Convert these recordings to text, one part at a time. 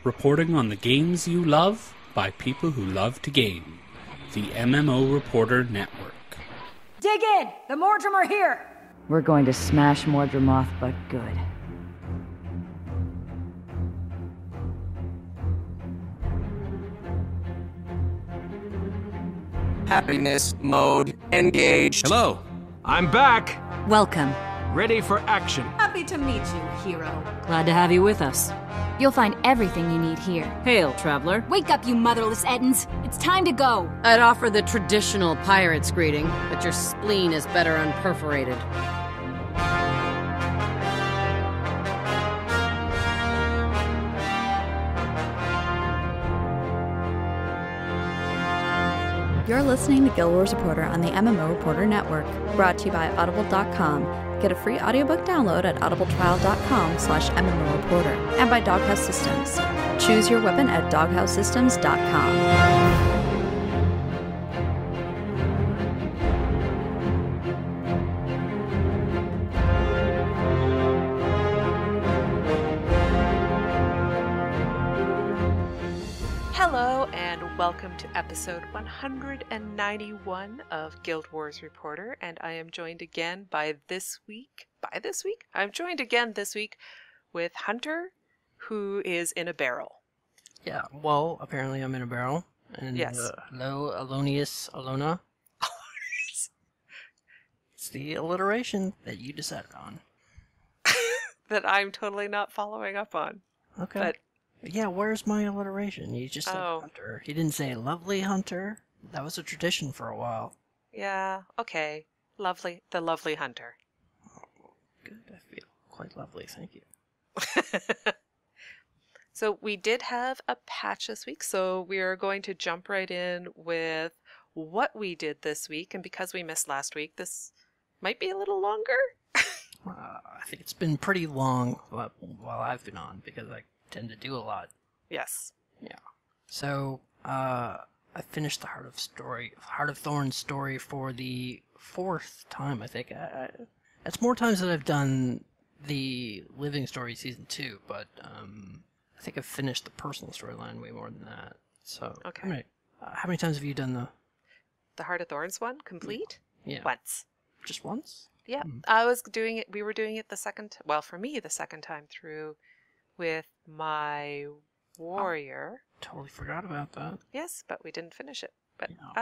reporting on the games you love by people who love to game. The MMO Reporter Network. Dig in! The Mordrim are here! We're going to smash Mordrim off, but good. Happiness mode engaged. Hello, I'm back. Welcome. Ready for action. Happy to meet you, hero. Glad to have you with us. You'll find everything you need here. Hail, traveler. Wake up, you motherless Edens! It's time to go! I'd offer the traditional pirate's greeting, but your spleen is better unperforated. You're listening to Guild Wars Reporter on the MMO Reporter Network, brought to you by Audible.com. Get a free audiobook download at audibletrial.com/MMOReporter and by Doghouse Systems. Choose your weapon at doghousesystems.com. Hello and welcome to episode 191 of Guild Wars Reporter, and I am joined again I'm joined again this week with Hunter, who is in a barrel. Yeah, well, apparently I'm in a barrel. And, yes. Hello, Allona. It's the alliteration that you decided on. That I'm totally not following up on. Okay. But yeah, where's my alliteration? You just said Hunter. You didn't say lovely Hunter. That was a tradition for a while. yeah, okay. Lovely, the lovely Hunter. Oh, good, I feel quite lovely, thank you. So we did have a patch this week, so we are going to jump right in with what we did this week, and because we missed last week, this might be a little longer. I think it's been pretty long while I've been on, because I tend to do a lot. Yes. Yeah. So, I finished the Heart of Thorns story for the 4th time, I think. It's more times than I've done the Living Story Season 2, but I think I've finished the personal storyline way more than that. So, okay. How many times have you done the Heart of Thorns one complete? Yeah. Once. Just once? Yeah. Mm. We were doing it the second time through with my warrior. Totally forgot about that. Yes, but we didn't finish it. But Yeah.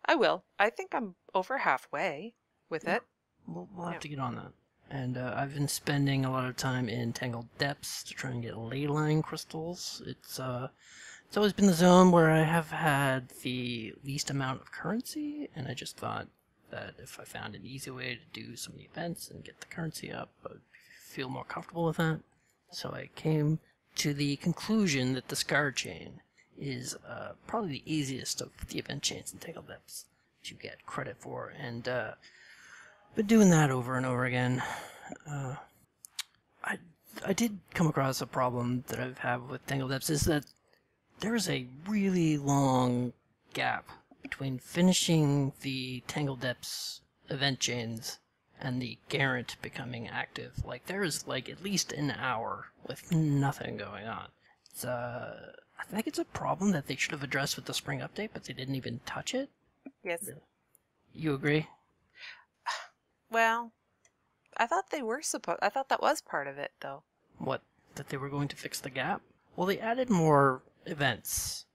I will. I think I'm over halfway with it. We'll have to get on that. And I've been spending a lot of time in Tangled Depths to try and get ley line crystals. It's always been the zone where I have had the least amount of currency, and I just thought that if I found an easy way to do some of the events and get the currency up, I would feel more comfortable with that. So I came to the conclusion that the Scar Chain is probably the easiest of the event chains in Tangled Depths to get credit for, and been doing that over and over again. I did come across a problem that I've had with Tangled Depths, is that there is a really long gap between finishing the Tangled Depths event chains and the Garant becoming active. Like, there is, at least an hour with nothing going on. It's, I think it's a problem that they should have addressed with the spring update, but they didn't even touch it. Yes. Really? You agree? Well, I thought that was part of it, though. What? That they were going to fix the gap? Well, they added more events.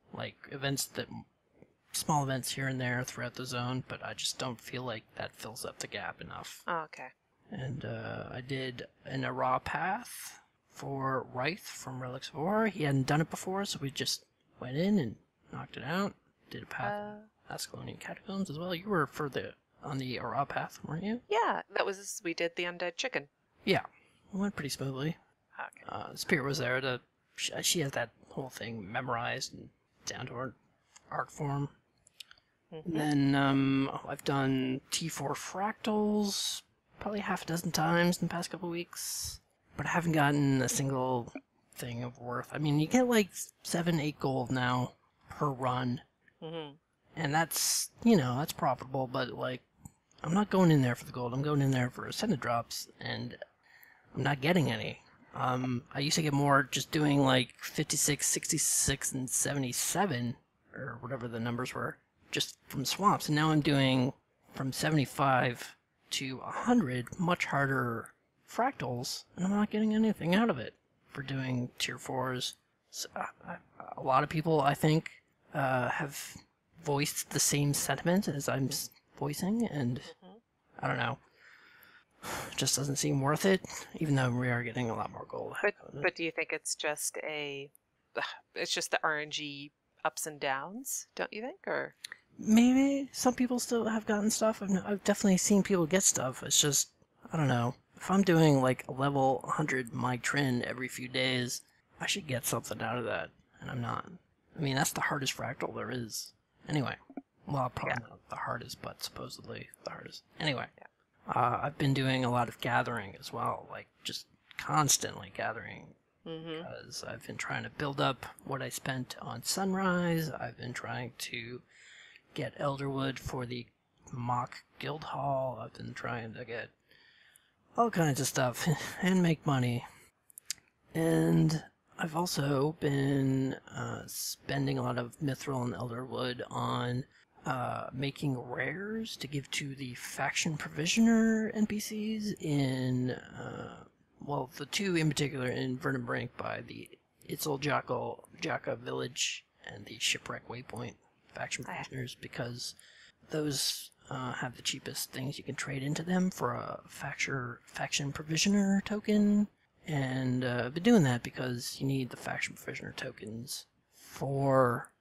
Small events here and there throughout the zone, but I just don't feel like that fills up the gap enough. Oh, okay. And I did an Ara path for Ryth from Relics of War. He hadn't done it before, so we just went in and knocked it out. Did a path of Ascalonian Catacombs as well. You were on the Ara path, weren't you? Yeah, we did the Undead Chicken. Yeah, it went pretty smoothly. Okay. Spirit was there she has that whole thing memorized and down to her art form. Mm-hmm. And then I've done T4 fractals probably half a dozen times in the past couple weeks, but I haven't gotten a single thing of worth. I mean, you get 7-8 gold now per run, and that's profitable, but I'm not going in there for the gold. I'm going in there for ascended drops, and I'm not getting any. I used to get more just doing like 56, 66, and 77, or whatever the numbers were, just from swamps. And now I'm doing from 75 to 100 much harder fractals, and I'm not getting anything out of it for doing tier 4s. So, a lot of people, I think, have voiced the same sentiment as I'm voicing, and I don't know. It just doesn't seem worth it, even though we are getting a lot more gold. But do you think it's just the RNG ups and downs, don't you think? Or maybe some people still have gotten stuff. I've definitely seen people get stuff. It's just, I don't know. If I'm doing like a level 100 my Trin every few days, I should get something out of that, and I'm not. I mean, that's the hardest fractal there is. Anyway. Well, probably not the hardest, but supposedly the hardest. Anyway. I've been doing a lot of gathering as well, like just constantly gathering, because I've been trying to build up what I spent on Sunrise. I've been trying to get Elderwood for the mock guild hall. I've been trying to get all kinds of stuff and make money. And I've also been spending a lot of Mithril and Elderwood on making rares to give to the faction provisioner NPCs in, well, the two in particular in Verdant Brink by the Itzel Jaka village and the Shipwreck Waypoint faction provisioners, because those have the cheapest things you can trade into them for a faction provisioner token. And I've been doing that because you need the faction provisioner tokens for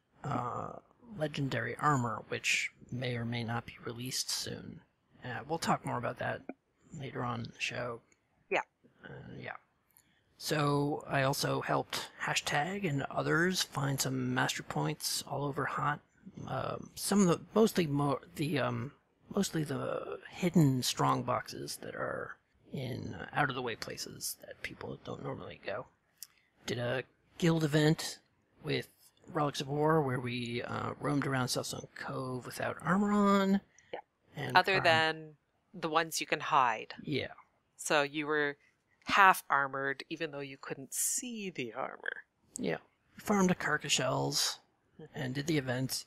legendary armor, which may or may not be released soon. We'll talk more about that later on in the show. Yeah. Yeah. So I also helped Hashtag and others find some master points all over Hot. Some of the mostly the hidden strong boxes that are in out of the way places that people don't normally go. Did a guild event with Relics of War, where we roamed around Southstone Cove without armor on. Yeah. And other than the ones you can hide. Yeah. So you were half armored, even though you couldn't see the armor. Yeah. We farmed a Karka shells and did the events.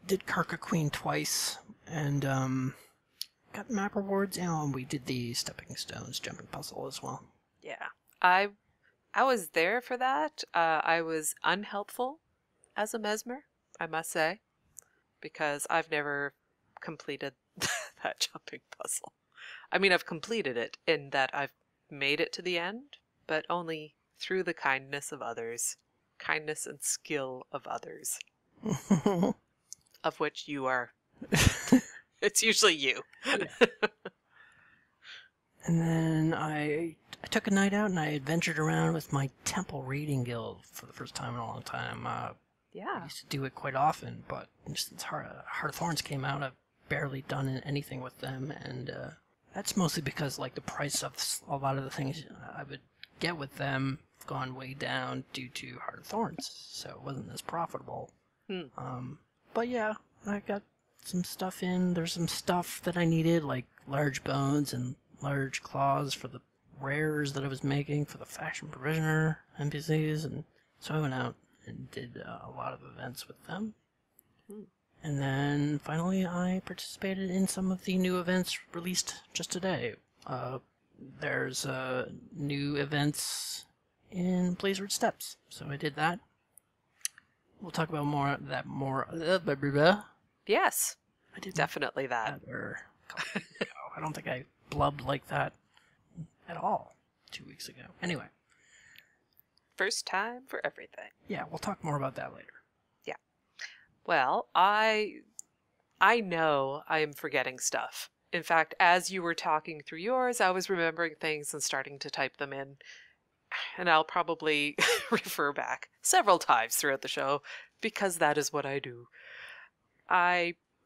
Did Karka Queen twice, and got map rewards, and we did the Stepping Stones jumping puzzle as well. Yeah. I was there for that. I was unhelpful as a mesmer, I must say, because I've never completed that jumping puzzle. I mean, I've completed it in that I've made it to the end, but only through the kindness of others. Kindness and skill of others. Of which you are. It's usually you. Yeah. And then I took a night out and I adventured around with my Temple Raiding Guild for the first time in a long time. Yeah. I used to do it quite often, but since Heart of Thorns came out, I've barely done anything with them, and that's mostly because like the price of a lot of the things I would get with them have gone way down due to Heart of Thorns, so it wasn't as profitable. But yeah, I got some stuff in. There's some stuff that I needed, like large bones and large claws for the rares that I was making for the faction provisioner NPCs, and so I went out and did a lot of events with them. And then finally I participated in some of the new events released just today. There's new events in Blizzard Steppes, so I did that. We'll talk about more. Yes, I did definitely that. I don't think I blubbed like that at all 2 weeks ago. Anyway. First time for everything. Yeah, we'll talk more about that later. Yeah. Well, I know I am forgetting stuff. In fact, as you were talking through yours, I was remembering things and starting to type them in. And I'll probably refer back several times throughout the show, because that is what I do.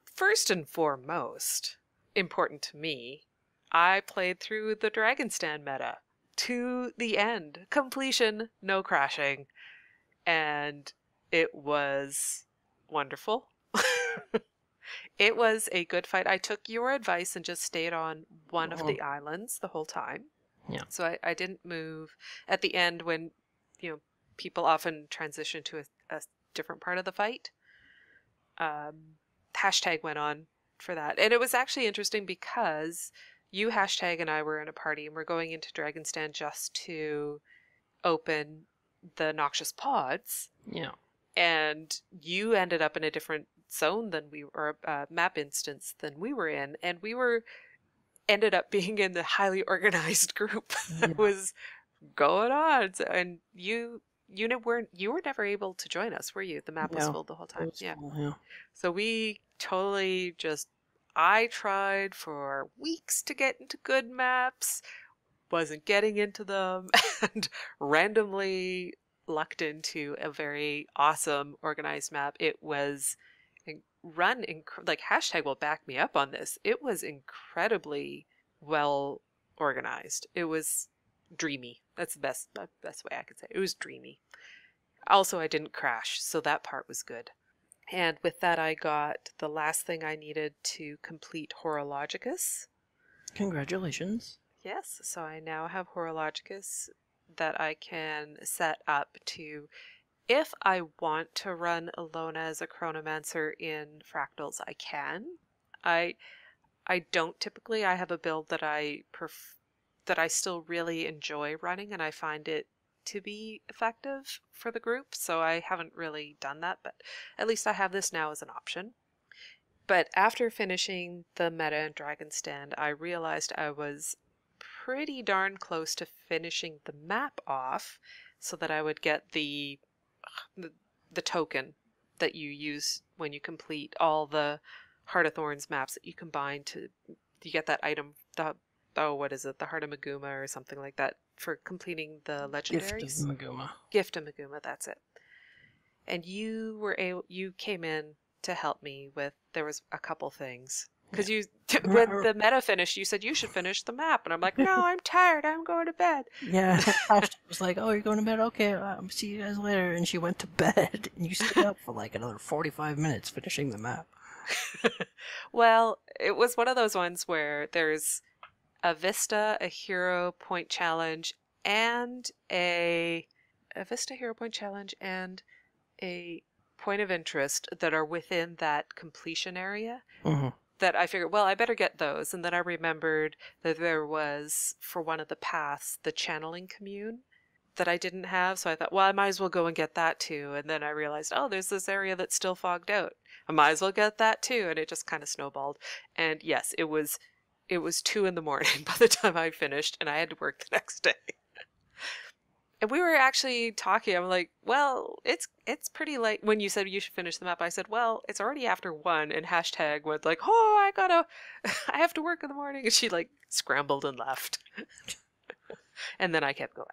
First and foremost, important to me, I played through the Dragon Stand meta to the end. Completion, no crashing. And it was wonderful. It was a good fight. I took your advice and just stayed on one of the islands the whole time. Yeah. So I didn't move at the end when, people often transition to a different part of the fight. Hashtag went on for that. And it was actually interesting because you, Hashtag, and I were in a party and we're going into Dragon's Den just to open the Noxious Pods. Yeah. And you ended up in a different zone than or map instance than we were in. And we ended up being in the highly organized group that was going on. And you were never able to join us, were you? The map was filled the whole time. Full, yeah. So we totally I tried for weeks to get into good maps, wasn't getting into them, and randomly lucked into a very awesome organized map. It was Hashtag will back me up on this. It was incredibly well organized. It was dreamy. That's the best way I could say it. It was dreamy. Also, I didn't crash, so that part was good. And with that, I got the last thing I needed to complete Horologicus. Congratulations. Yes, so I now have Horologicus that I can set up to, if I want to run Allona as a Chronomancer in Fractals, I can. I don't typically. I have a build that I still really enjoy running, and I find it to be effective for the group, so I haven't really done that, but at least I have this now as an option. But after finishing the meta in Dragon's Den, I realized I was pretty darn close to finishing the map off so that I would get the token that you use when you complete all the Heart of Thorns maps that you combine you get that item, what is it? The Heart of Maguma or something like that for completing the legendaries. Gift of Maguma. Gift of Maguma, that's it. And you came in to help me with, there was a couple things. Because when the meta finished, you said you should finish the map. And I'm like, no, I'm tired. I'm going to bed. Yeah. I was like, oh, you're going to bed? Okay, I'll see you guys later. And she went to bed. And you stayed up for like another 45 minutes finishing the map. Well, it was one of those ones where there's a Vista, a Hero Point Challenge, and a Vista Hero Point Challenge and a Point of Interest that are within that completion area. Mm-hmm. That I figured, well, I better get those. And then I remembered that there was, for one of the paths, the channeling commune that I didn't have. So I thought, well, I might as well go and get that too. And then I realized, oh, there's this area that's still fogged out. I might as well get that too. And it just kind of snowballed. And yes, it was 2 a.m. by the time I finished, and I had to work the next day. And we were actually talking. I'm like, well, it's pretty late. When you said you should finish the map, I said, well, it's already after 1. And Hashtag went like, oh, I have to work in the morning. And she like scrambled and left. And then I kept going.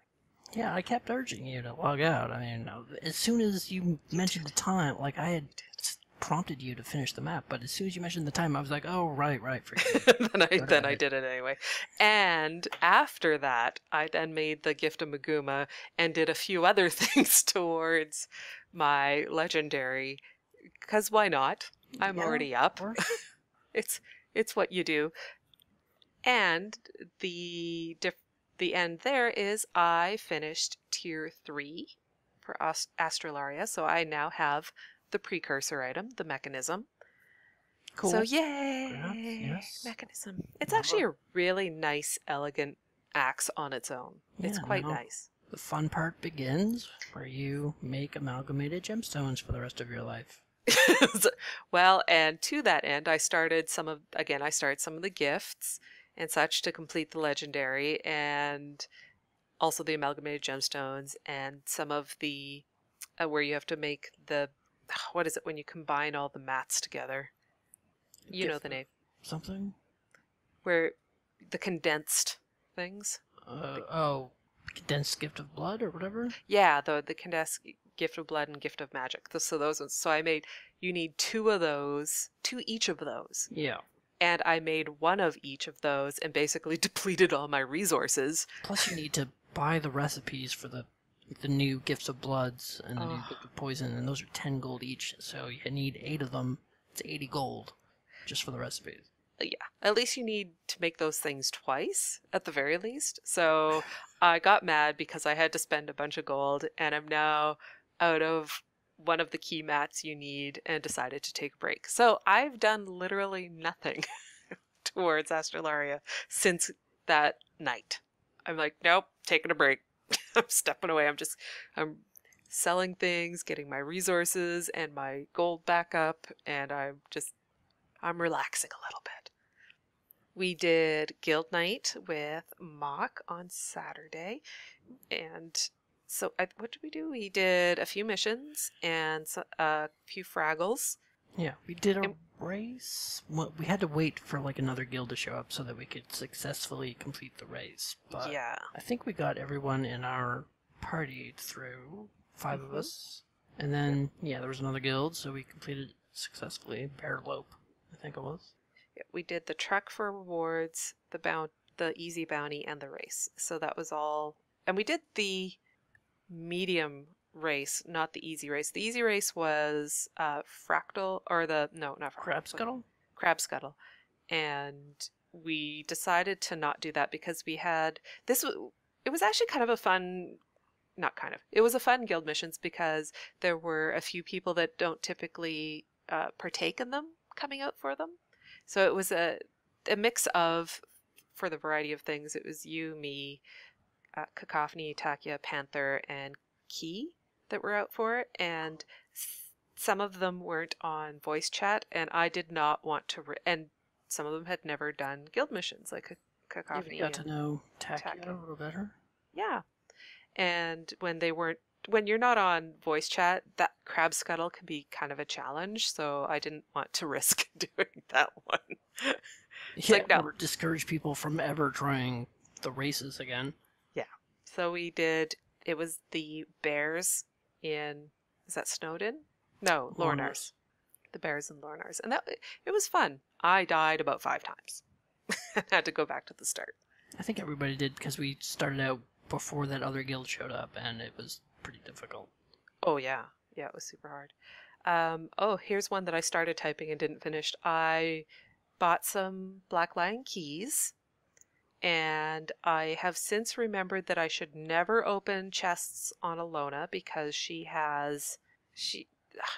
Yeah, I kept urging you to log out. I mean, as soon as you mentioned the time, like I had prompted you to finish the map, but as soon as you mentioned the time, I was like, oh, right, forget it. then I did it anyway. And after that, I then made the Gift of Maguma and did a few other things towards my legendary, because why not? I'm already up. It's what you do. And the end there is I finished tier 3 for Astralaria, so I now have the precursor item, the mechanism. Cool. So yay! Yes. Mechanism. It's actually a really nice, elegant axe on its own. It's quite nice. The fun part begins where you make amalgamated gemstones for the rest of your life. Well, and to that end, I started some of the gifts and such to complete the legendary, and also the amalgamated gemstones, and some of the where you have to make the, what is it when you combine all the mats together? You know the name. Something? Where the condensed things. Condensed Gift of Blood or whatever? Yeah, the condensed Gift of Blood and Gift of Magic. So those ones. So you need 2 of those, 2 each of those. Yeah. And I made 1 of each of those and basically depleted all my resources. Plus you need to buy the recipes for the new Gifts of Bloods and the new Gift of Poison, and those are 10 gold each, so you need 8 of them. It's 80 gold just for the recipes. yeah, at least you need to make those things twice, at the very least. So I got mad because I had to spend a bunch of gold, and I'm now out of one of the key mats you need and decided to take a break. So I've done literally nothing towards Astralaria since that night. I'm like, nope, taking a break. I'm stepping away. I'm selling things, getting my resources and my gold back up, and I'm relaxing a little bit. We did Guild Night with Mock on Saturday, and so what did we do? We did a few missions and a few Fraggles. Yeah, we did a race. Well, we had to wait for like another guild to show up so that we could successfully complete the race. But yeah, I think we got everyone in our party through, 5 of us. And then, yeah, there was another guild, so we completed it successfully. Bearlope, I think it was. Yeah, we did the trek for rewards, the easy bounty, and the race. So that was all. And we did the medium race, not the easy race. The easy race was Fractal, or not Fractal. Crab Scuttle? Crab Scuttle. And we decided to not do that because we had it was actually kind of a fun, not kind of, it was a fun guild missions because there were a few people that don't typically partake in them coming out for them. So it was a mix of, for the variety of things, it was you, me, Cacophony, Takia, Panther, and Key that were out for it. And some of them weren't on voice chat, and I did not want to, and some of them had never done guild missions, like Cacophony. You got to know Takia a little better. Yeah. And when you're not on voice chat, that Crab Scuttle can be kind of a challenge, so I didn't want to risk doing that one. Or discourage people from ever trying the races again. Yeah. So we did, it was the bears in, is that Snowdon? No, Lornars. The bears in Lornars. And it was fun. I died about 5 times. I had to go back to the start. I think everybody did because we started out before that other guild showed up, and it was pretty difficult. Oh, yeah. Yeah, it was super hard. Here's one that I started typing and didn't finish. I bought some Black Lion keys, and I have since remembered that I should never open chests on Allona because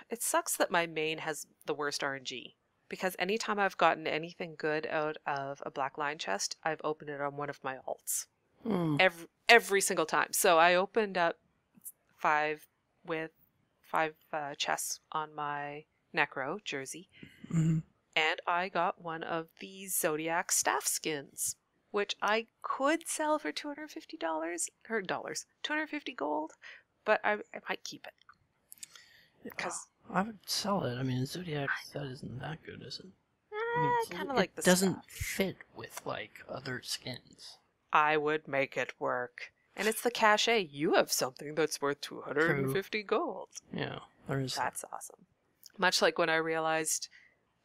it sucks that my main has the worst RNG. Because anytime I've gotten anything good out of a Black Lion chest, I've opened it on one of my alts. Every single time. So I opened up 5 chests on my Necro jersey, and I got one of these Zodiac staff skins, which I could sell for $250 or dollars, 250 gold, but I might keep it. Because I would sell it. I mean, Zodiac set isn't that good, is it? I kind of like the It doesn't staff. fit with like other skins. I would make it work. And it's the cachet. You have something that's worth 250 gold. Yeah, there is. That's awesome. Much like when I realized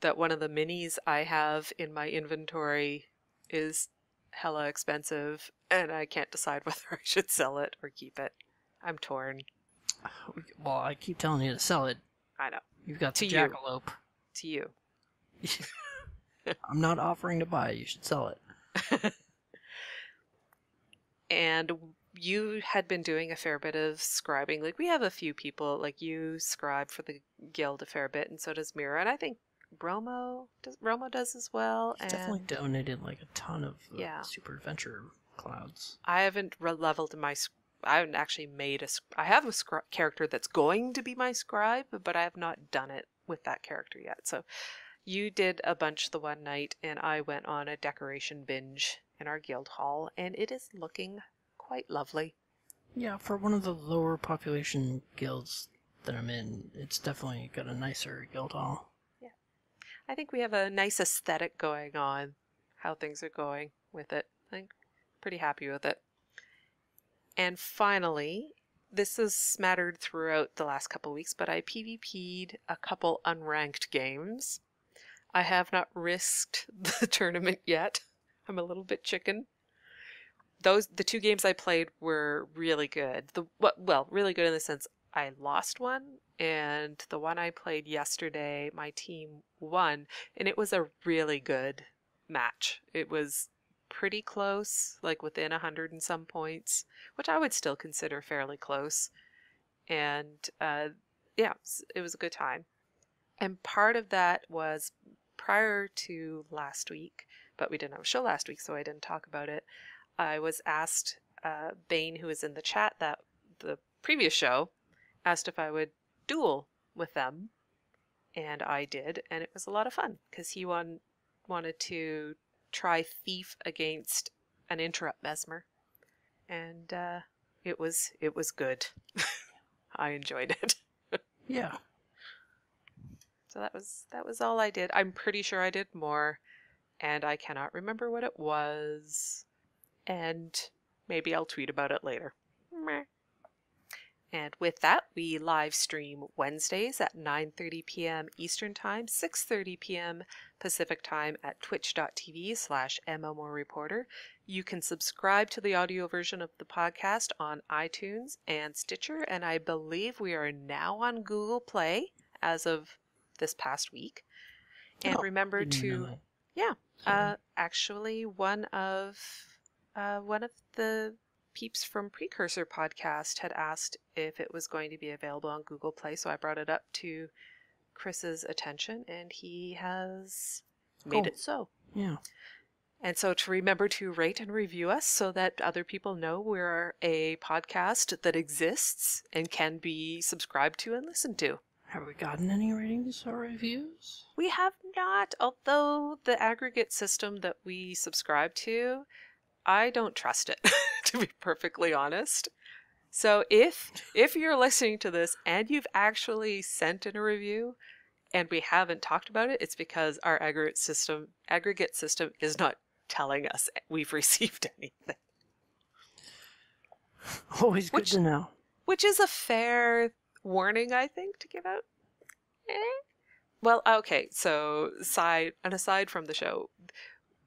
that one of the minis I have in my inventory is hella expensive, and I can't decide whether I should sell it or keep it. I'm torn. Well, I keep telling you to sell it. I know. You've got To the you. jackalope. To you. I'm not offering to buy it. You should sell it. And you had been doing a fair bit of scribing. Like, we have a few people, like you scribe for the guild a fair bit, and so does Mira. And I think Romo does as well. He's definitely donated like a ton of Super Adventure clouds. I haven't leveled I haven't actually made I have a character that's going to be my scribe, but I have not done it with that character yet. So you did a bunch the one night, and I went on a decoration binge in our guild hall, and it is looking quite lovely. Yeah, for one of the lower population guilds that I'm in, it's definitely got a nicer guild hall. Yeah. I think we have a nice aesthetic going on, how things are going with it. I think pretty happy with it. And finally, this has smattered throughout the last couple of weeks, but I PvP'd a couple unranked games. I have not risked the tournament yet. I'm a little bit chicken. The 2 games I played were really good. Really good in the sense I lost one, and the one I played yesterday, my team won, and it was a really good match. It was pretty close, like within 100 and some points, which I would still consider fairly close. And yeah, it was a good time. And part of that was prior to last week, but we didn't have a show last week, so I didn't talk about it. I was asked, Bane, who was in the chat that the previous show, asked if I would duel with them, and I did, and it was a lot of fun because he wanted to try Thief against an Interrupt Mesmer, and it was good. I enjoyed it. Yeah. So that was all I did. I'm pretty sure I did more, and I cannot remember what it was. And maybe I'll tweet about it later. Meh. And with that, we live stream Wednesdays at 9:30 p.m. Eastern Time, 6:30 p.m. Pacific Time at twitch.tv/MMOReporter. You can subscribe to the audio version of the podcast on iTunes and Stitcher, and I believe we are now on Google Play as of this past week. And remember to, actually one of the peeps from Precursor podcast had asked if it was going to be available on Google Play, so I brought it up to Chris's attention, and he has made it so. Yeah. And so to remember to rate and review us so that other people know we're a podcast that exists and can be subscribed to and listened to. Have we gotten any ratings or reviews? We have not, although the aggregate system that we subscribe to, I don't trust it, to be perfectly honest. So if you're listening to this and you've actually sent in a review and we haven't talked about it, it's because our aggregate system is not telling us we've received anything. Always good to know. Which is a fair warning, I think, to give out. Well, okay, so aside from the show,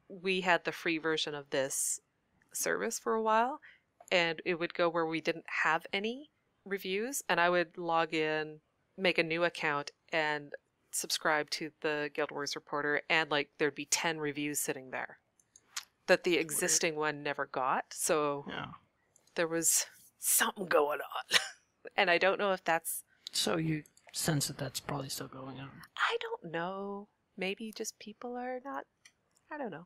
we had the free version of this service for a while, and it would go where we didn't have any reviews, and I would log in, make a new account, and subscribe to the Guild Wars Reporter, and like there'd be 10 reviews sitting there that the existing one never got. So there was something going on. And I don't know if that's... So you sense that that's probably still going on? I don't know. Maybe just people are not... I don't know.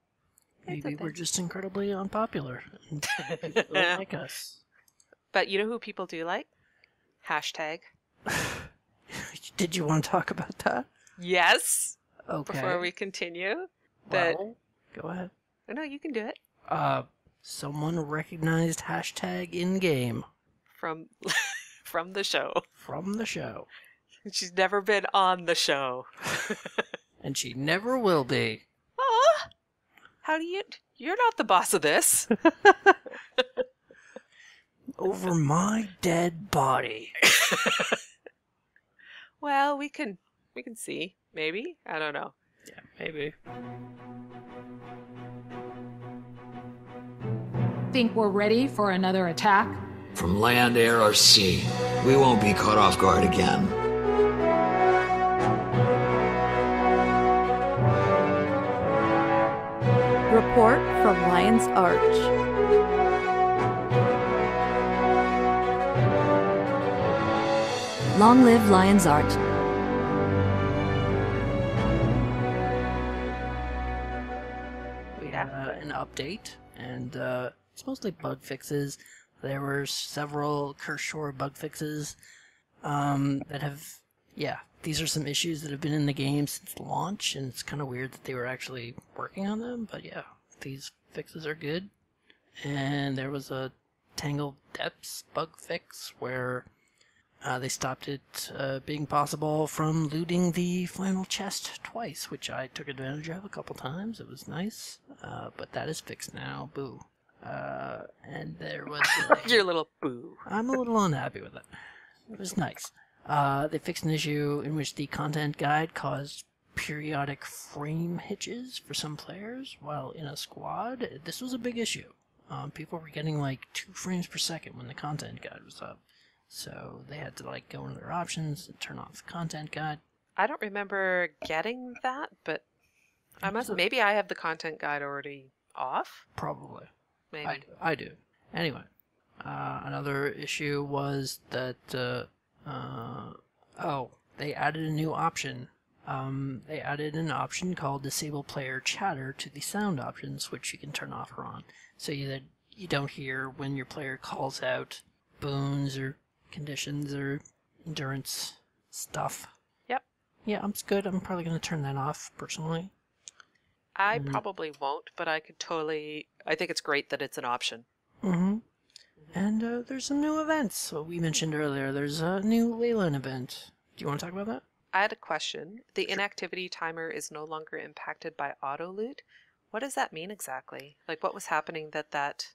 Maybe we're just incredibly unpopular. And people don't like us. But you know who people do like? Hashtag. Did you want to talk about that? Yes. Okay. Before we continue. Well, go ahead. No, you can do it. Someone recognized hashtag in-game. From the show. From the show. She's never been on the show. And she never will be. Aw! How do you... You're not the boss of this. Over my dead body. Well, we can see. Maybe? I don't know. Yeah, maybe. Think we're ready for another attack? From land, air, or sea, we won't be caught off guard again. Report from Lion's Arch. Long live Lion's Arch. We have an update, and it's mostly bug fixes. There were several Curse Shore bug fixes that have, these are some issues that have been in the game since launch, and it's kind of weird that they were actually working on them, but yeah, these fixes are good. And there was a Tangled Depths bug fix where they stopped it being possible from looting the final chest twice, which I took advantage of a couple times. It was nice, but that is fixed now. Boo. And there was... Your little boo. I'm a little unhappy with it. It was nice. They fixed an issue in which the content guide caused periodic frame hitches for some players while in a squad. This was a big issue. People were getting like 2 frames per second when the content guide was up. So they had to like go into their options and turn off the content guide. I don't remember getting that, but Maybe I have the content guide already off. Probably. Maybe. I do. Anyway, another issue was that they added a new option. They added an option called Disable Player Chatter to the sound options, which you can turn off or on, so that you don't hear when your player calls out boons or conditions or endurance stuff. Yep. Yeah, it's good. I'm probably going to turn that off, personally. I probably won't, but I think it's great that it's an option. Mm-hmm. And there's some new events. What we mentioned earlier, there's a new Leyline event. Do you want to talk about that? I had a question. The inactivity timer is no longer impacted by auto loot. What does that mean exactly? Like, what was happening that...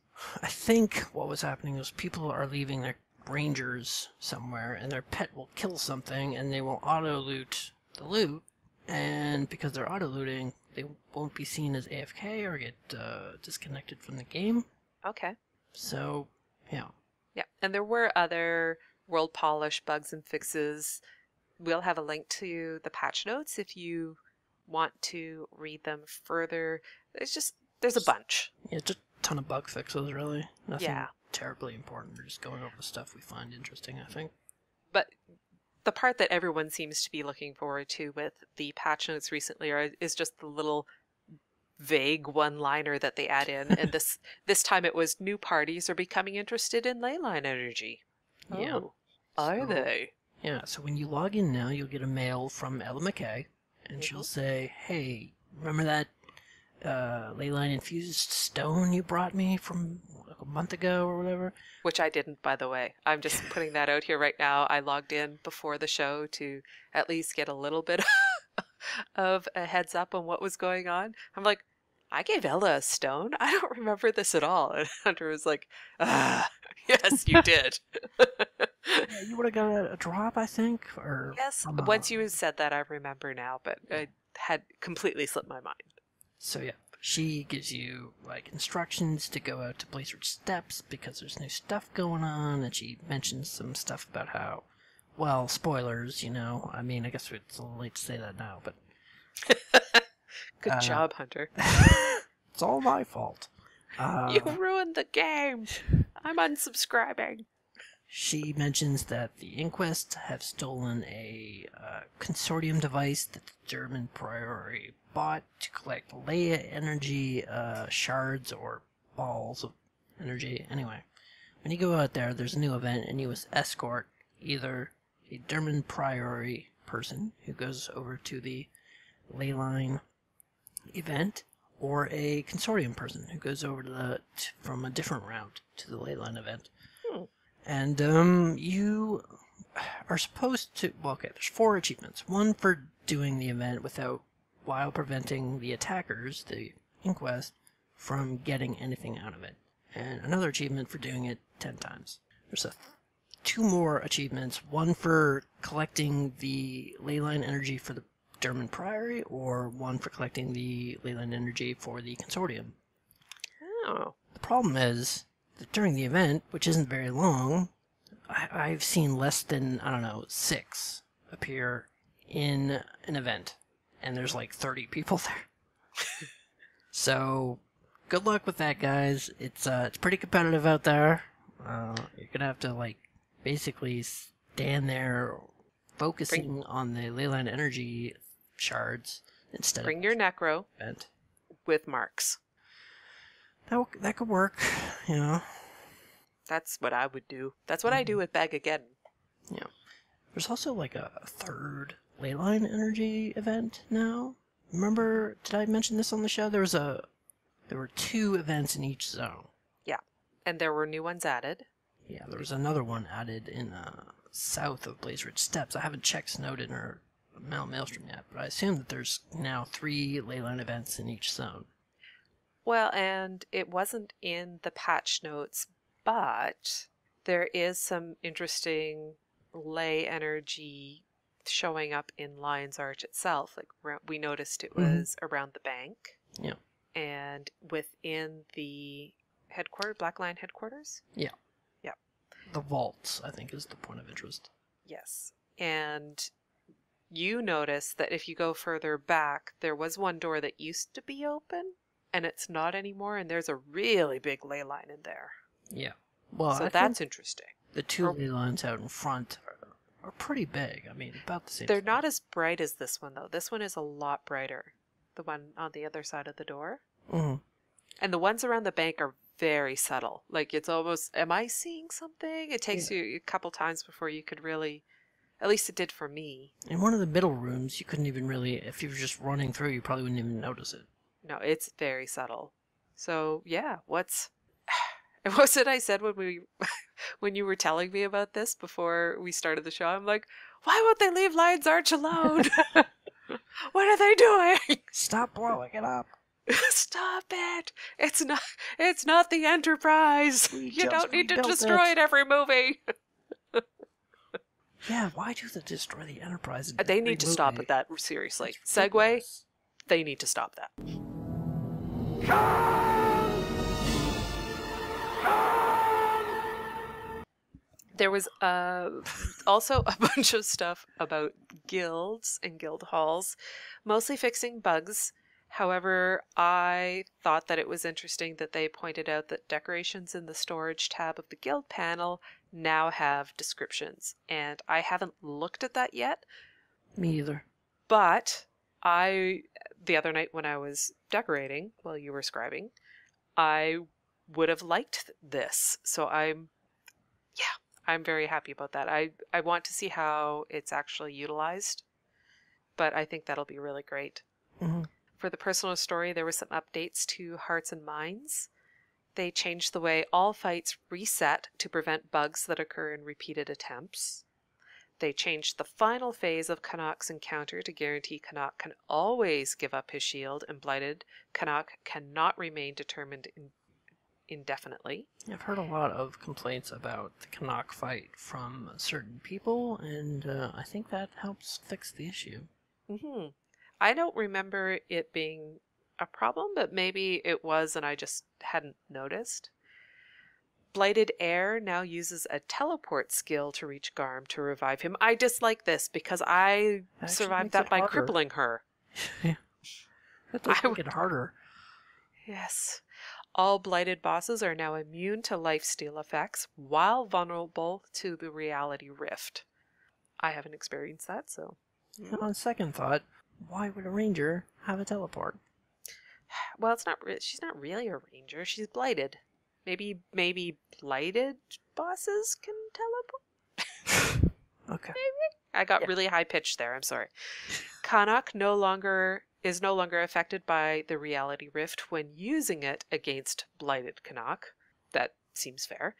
I think what was happening was people are leaving their rangers somewhere, and their pet will kill something, and they will auto loot the loot. And because they're auto looting, they won't be seen as AFK or get disconnected from the game. Okay. So, yeah. Yeah, and there were other World Polish bugs and fixes. We'll have a link to the patch notes if you want to read them further. There's a bunch. Yeah, just a ton of bug fixes, really. Nothing Yeah. terribly important. We're just going over the stuff we find interesting, I think. But the part that everyone seems to be looking forward to with the patch notes recently is just the little vague one-liner that they add in. And this time it was new parties are becoming interested in Leyline energy. Yeah. Oh, are they? Yeah, so when you log in now, you'll get a mail from Ella McKay, and she'll say, hey, remember that Leyline infused stone you brought me from a month ago or whatever? Which I didn't, by the way. I'm just putting that out here right now. I logged in before the show to at least get a little bit of a heads up on what was going on. I'm like, I gave Ella a stone? I don't remember this at all. And Hunter was like, yes, you did. Yeah, you would have got a drop, I think? Or yes, once you said that, I remember now, but it had completely slipped my mind. So yeah, she gives you like instructions to go out to Blizzard Steps because there's new stuff going on, and she mentions some stuff about how, well, spoilers, I mean, I guess it's a little late to say that now, but... Good job, Hunter. It's all my fault. You ruined the game. I'm unsubscribing. She mentions that the Inquest have stolen a consortium device that the German Priori bought to collect Leia energy shards or balls of energy. Anyway, when you go out there, there's a new event, and you must escort either a German Priori person who goes over to the Leyline event, or a consortium person who goes over to from a different route to the Leyline event. And you are supposed to... Well, okay, there's 4 achievements. One for doing the event while preventing the attackers, the Inquest, from getting anything out of it. And another achievement for doing it 10 times. There's 2 more achievements. One for collecting the Leyline energy for the German Priory, or one for collecting the Leyline energy for the consortium. Oh. The problem is that during the event, which isn't very long, I've seen less than, 6 appear in an event. And there's like 30 people there. So, good luck with that, guys. It's pretty competitive out there. You're gonna have to, basically stand there focusing on the Leyline energy shards instead Bring your necro event. With marks. That could work, That's what I would do. That's what I do with Bag Again. Yeah. There's also a third Leyline energy event now. Remember, did I mention this on the show? There were 2 events in each zone. Yeah. And there were new ones added. Yeah, there was another one added in south of Blaze Ridge Steps. I haven't checked Snowden or Mount Maelstrom yet, but I assume that there's now 3 Leyline events in each zone. Well, and it wasn't in the patch notes, but there is some interesting ley energy showing up in Lion's Arch itself. We noticed it was around the bank. Yeah. And within the Black Lion headquarters. Yeah. Yeah. The vaults, I think, is the point of interest. Yes. And you notice that if you go further back, there was one door that used to be open, and it's not anymore, and there's a really big ley line in there. Yeah. Well, so I that's think interesting. the two ley lines out in front are pretty big. I mean, about the same They're size. not as bright as this one, though. This one is a lot brighter. The one on the other side of the door. Mm-hmm. And the ones around the bank are very subtle. Like, it's almost, am I seeing something? It takes you a couple times before you could really, at least it did for me. In one of the middle rooms, you couldn't even really, if you were just running through, you probably wouldn't even notice it. No, it's very subtle. So, yeah, what was it I said when you were telling me about this before we started the show? I'm like, why won't they leave Lion's Arch alone? What are they doing? Stop blowing it up. Stop it. It's not the Enterprise. You don't need to destroy it every movie. Yeah, why do they destroy the Enterprise in They every need to movie? stop at that, seriously. That's Segue, ridiculous. they need to stop that. There was also a bunch of stuff about guilds and guild halls, mostly fixing bugs. However, I thought that it was interesting that they pointed out that decorations in the storage tab of the guild panel now have descriptions. And I haven't looked at that yet. Me either. But the other night when I was decorating, while you were scribing, I would have liked this. So I'm very happy about that. I want to see how it's actually utilized, but I think that'll be really great. Mm-hmm. For the personal story, there were some updates to Hearts and Minds. They changed the way all fights reset to prevent bugs that occur in repeated attempts. They changed the final phase of Canuck's encounter to guarantee Canuck can always give up his shield, and Blighted Canuck cannot remain determined indefinitely. I've heard a lot of complaints about the Canuck fight from certain people, and I think that helps fix the issue. Mm-hmm. I don't remember it being a problem, but maybe it was and I just hadn't noticed. Blighted Air now uses a teleport skill to reach Garm to revive him. I dislike this because I survived that by crippling her. Yeah. That does make it harder. Yes. All Blighted bosses are now immune to lifesteal effects while vulnerable to the reality rift. I haven't experienced that, so... And on second thought, why would a ranger have a teleport? Well, it's not. She's not really a ranger. She's blighted. Maybe blighted bosses can teleport. Okay. Maybe I got really high pitched there. I'm sorry. Canuck is no longer affected by the reality rift when using it against blighted Canuck. That seems fair.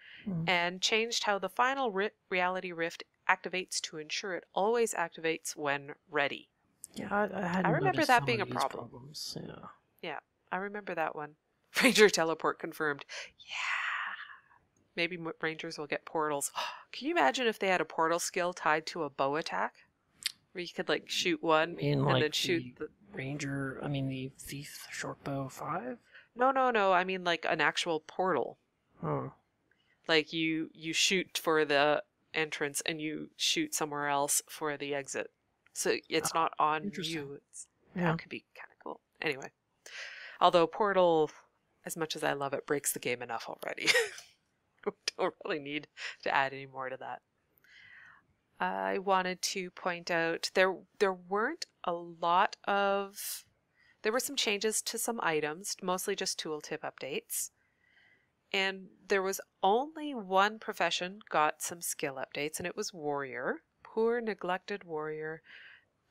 And changed how the final reality rift activates to ensure it always activates when ready. Yeah, I remember that being a problem. Problems. Yeah, I remember that one. Ranger teleport confirmed. Yeah. Maybe Rangers will get portals. Can you imagine if they had a portal skill tied to a bow attack? Where you could, like, shoot one and like then shoot the... Ranger, I mean the Thief Shortbow 5? No. I mean, like, an actual portal. Oh. Like, you shoot for the entrance and you shoot somewhere else for the exit. So it's not on you. That could be kind of cool. Anyway. Although Portal, as much as I love it, breaks the game enough already. We don't really need to add any more to that. I wanted to point out there weren't a lot of... There were some changes to some items, mostly just tooltip updates. And there was only one profession got some skill updates, and it was Warrior. Poor neglected Warrior.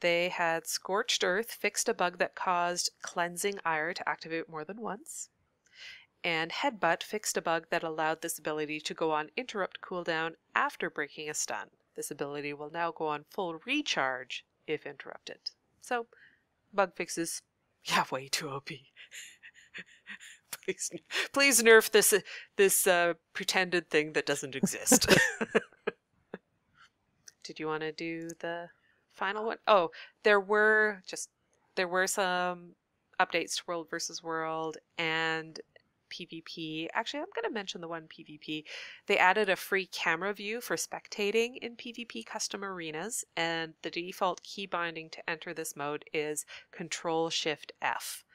They had Scorched Earth fixed a bug that caused Cleansing Ire to activate more than once. And Headbutt fixed a bug that allowed this ability to go on interrupt cooldown after breaking a stun. This ability will now go on full recharge if interrupted. So, bug fixes, way too OP. Please nerf this pretended thing that doesn't exist. Did you want to do the final one? Oh, there were some updates to World vs. World, and PvP. Actually, I'm going to mention the one PvP. They added a free camera view for spectating in PvP custom arenas, and the default key binding to enter this mode is Control-Shift-F.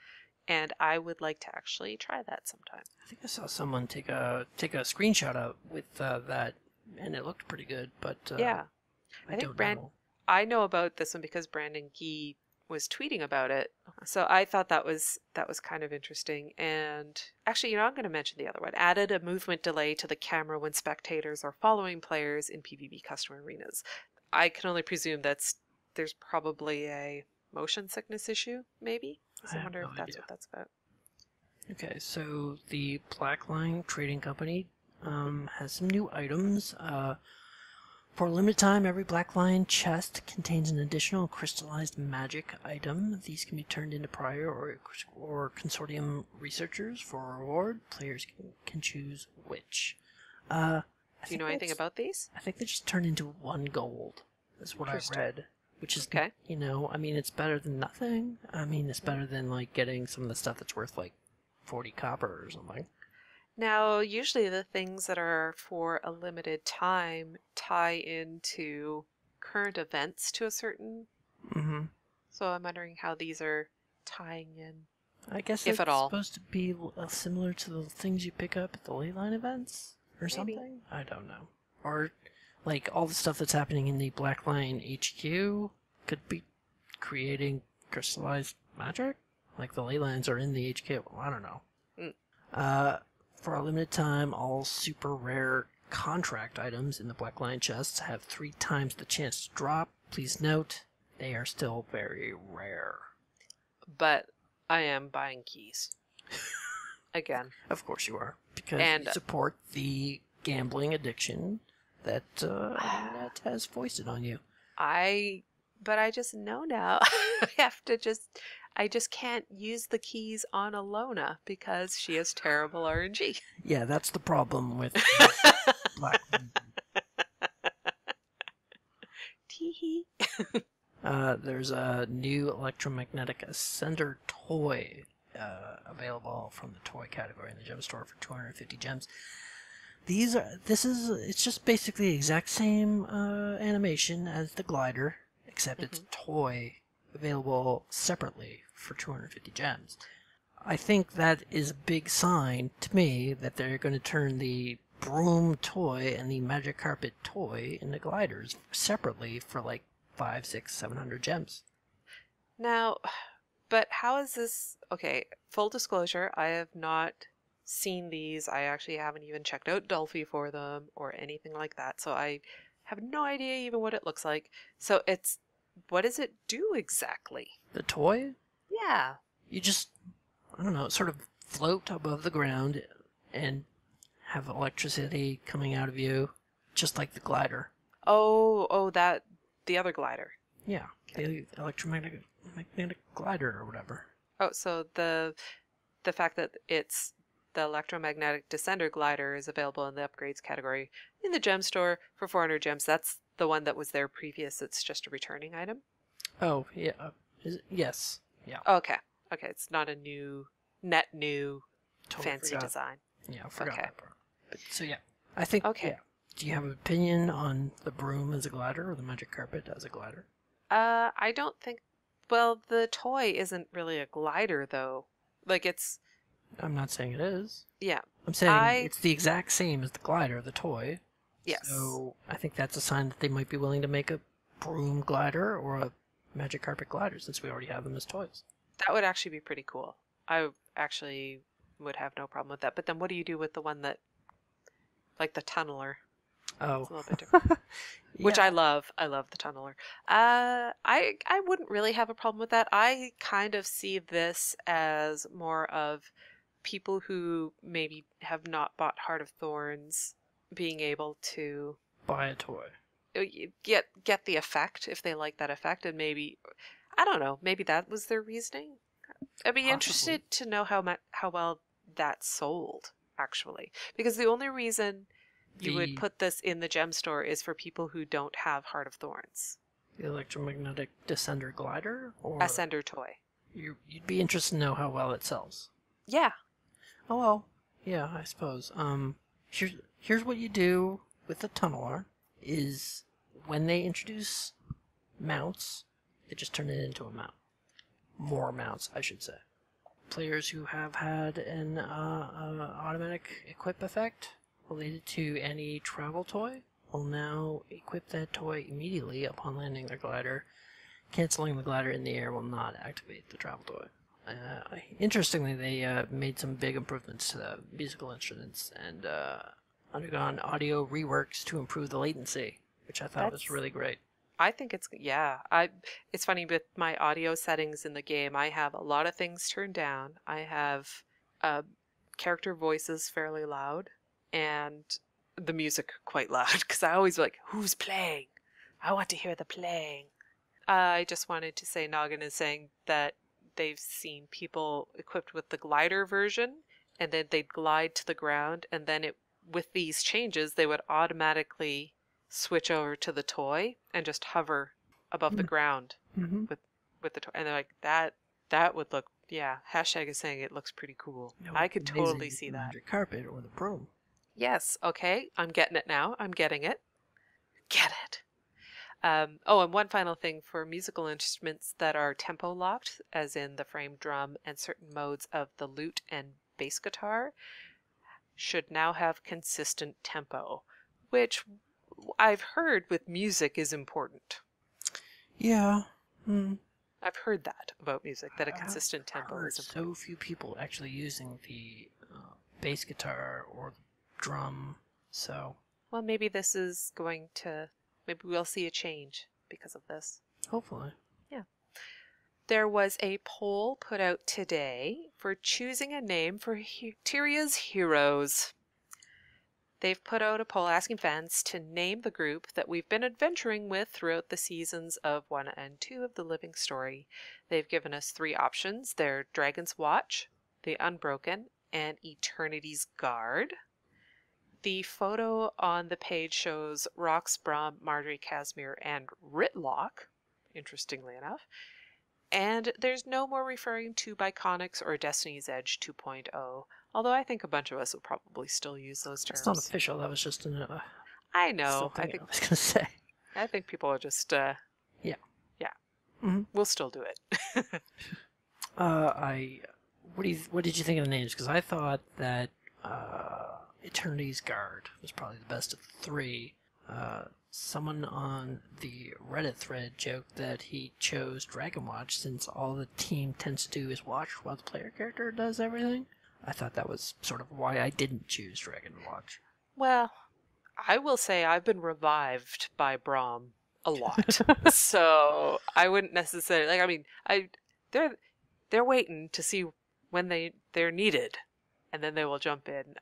And I would like to actually try that sometime. I think I saw someone take a screenshot out with that, and it looked pretty good. But yeah, I don't know. I know about this one because Brandon Gee was tweeting about it, so I thought that was kind of interesting. And actually, I'm going to mention the other one. Added a movement delay to the camera when spectators are following players in PvP custom arenas. I can only presume there's probably a motion sickness issue, maybe. So I wonder if that's what that's about. Okay, so the Blackline Trading Company has some new items. For a limited time, every Blackline chest contains an additional crystallized magic item. These can be turned into prior or consortium researchers for a reward. Players can choose which. Do you know anything about these? I think they just turn into 1 gold. That's what I read. Which is, okay. I mean, it's better than nothing. I mean, it's better than, like, getting some of the stuff that's worth, like, 40 copper or something. Now, usually the things that are for a limited time tie into current events to a certain... Mm-hmm. So I'm wondering how these are tying in, I guess if at all. It's supposed to be similar to the things you pick up at the ley line events or something? I don't know. Or... like, all the stuff that's happening in the Blackline HQ could be creating crystallized magic? Like, the ley lines are in the HQ. Well, I don't know. For a limited time, all super rare contract items in the Blackline chests have 3 times the chance to drop. Please note, they are still very rare. But I am buying keys. Again. Of course you are. Because you support the gambling addiction that Net has foisted on you. But I just know now. I just can't use the keys on Allona because she has terrible RNG. Yeah, that's the problem with Black. Teehee. There's a new electromagnetic ascender toy available from the toy category in the gem store for 250 gems. It's just basically the exact same animation as the glider, except it's toy available separately for 250 gems. I think that is a big sign to me that they're going to turn the broom toy and the magic carpet toy into gliders separately for like 500, 600, 700 gems. Now, but how is this... Okay, full disclosure, I have not seen these. I actually haven't even checked out Dolphy for them or anything like that, so I have no idea even what it looks like. So what does it do exactly? The toy? Yeah. You just, I don't know, sort of float above the ground and have electricity coming out of you, just like the glider. Oh, the other glider. Yeah, the electromagnetic glider or whatever. Oh, so the fact that it's the electromagnetic descender glider is available in the upgrades category in the gem store for 400 gems. That's the one that was there previous. It's just a returning item. Oh, yeah. Yes. Yeah. Okay. It's not a net new Totally fancy forgot. Design. Yeah, I forgot that part. But, so yeah, I think. Okay. Yeah. Do you have an opinion on the broom as a glider or the magic carpet as a glider? I don't think. Well, the toy isn't really a glider though. Like it's. I'm not saying it is. Yeah. I'm saying it's the exact same as the glider, the toy. Yes. So I think that's a sign that they might be willing to make a broom glider or a magic carpet glider since we already have them as toys. That would actually be pretty cool. I actually would have no problem with that. But then what do you do with the one that, like the tunneler? Oh. It's a little bit different. Which I love. I love the tunneler. I wouldn't really have a problem with that. I kind of see this as more of people who maybe have not bought Heart of Thorns being able to buy a toy. Get the effect if they like that effect, and maybe I don't know, maybe that was their reasoning. I'd be interested to know how well that sold actually, because the only reason you would put this in the gem store is for people who don't have Heart of Thorns. The electromagnetic descender glider or ascender toy. You'd be interested to know how well it sells. Yeah. Oh well, Yeah, I suppose. Here's what you do with the tunneler, is when they introduce mounts, they just turn it into a mount. More mounts, I should say. Players who have had an automatic equip effect related to any travel toy will now equip that toy immediately upon landing their glider. Canceling the glider in the air will not activate the travel toy. Interestingly, they made some big improvements to the musical instruments and undergone audio reworks to improve the latency, which I thought was really great. I think it's it's funny with my audio settings in the game. I have a lot of things turned down. I have character voices fairly loud and the music quite loud because I always like, who's playing? I want to hear the playing. I just wanted to say Noggin is saying that they've seen people equipped with the glider version and then they'd glide to the ground and then with these changes they would automatically switch over to the toy and just hover above the ground with the toy. And they're like, that would look, Hashtag is saying it looks pretty cool. I could totally see that. Magic carpet or the broom. Yes, okay, I'm getting it now. I'm getting it. Get it. And one final thing for musical instruments that are tempo locked, as in the frame drum and certain modes of the lute and bass guitar, should now have consistent tempo, which I've heard with music is important. Yeah. I've heard that about music, that a consistent tempo is important. So few people actually using the bass guitar or drum, so... Well, maybe this is going to... Maybe we'll see a change because of this. Hopefully. Yeah. There was a poll put out today for choosing a name for Tyria's heroes. They've put out a poll asking fans to name the group that we've been adventuring with throughout the seasons of 1 and 2 of The Living Story. They've given us 3 options. They're Dragon's Watch, The Unbroken, and Eternity's Guard. The photo on the page shows Rox, Brom, Marjorie, Casimir, and Ritlock, interestingly enough. And there's no more referring to Biconics or Destiny's Edge 2.0, although I think a bunch of us will probably still use those terms. It's not official, that was just I know. I was going to say. I think people are just, Yeah. We'll still do it. What did you think of the names? Because I thought that Eternity's Guard was probably the best of the 3. Someone on the Reddit thread joked that he chose Dragon Watch since all the team tends to do is watch while the player character does everything. I thought that was sort of why I didn't choose Dragon Watch. Well, I will say I've been revived by Brom a lot. So I wouldn't necessarily they're waiting to see when they're needed and then they will jump in.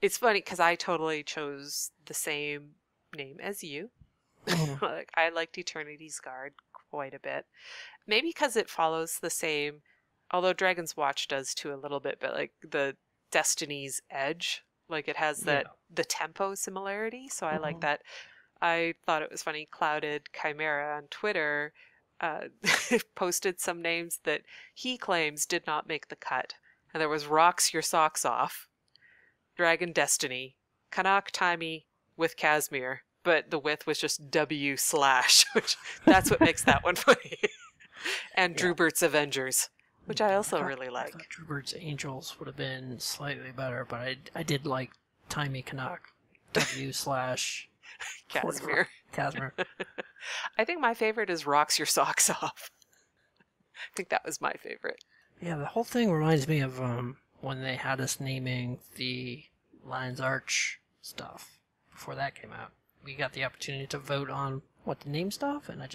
It's funny because I totally chose the same name as you. I liked Eternity's Guard quite a bit. Maybe because it follows the same, although Dragon's Watch does too a little bit, but like the Destiny's Edge, like it has the tempo similarity. So I like that. I thought it was funny. Clouded Chimera on Twitter posted some names that he claims did not make the cut. And there was Rox Your Socks Off, Dragon Destiny, Canuck Timey with Casimir, but the width was just W/, which that's what makes that one funny. And Drooburt's Avengers, which I also really like. I thought Drooburt's Angels would have been slightly better, but I did like Timey Canuck, W/ Casimir. Casimir. I think my favorite is Rox Your Socks Off. I think that was my favorite. Yeah, the whole thing reminds me of when they had us naming the Lion's Arch stuff before that came out. We got the opportunity to vote on what to name stuff, and I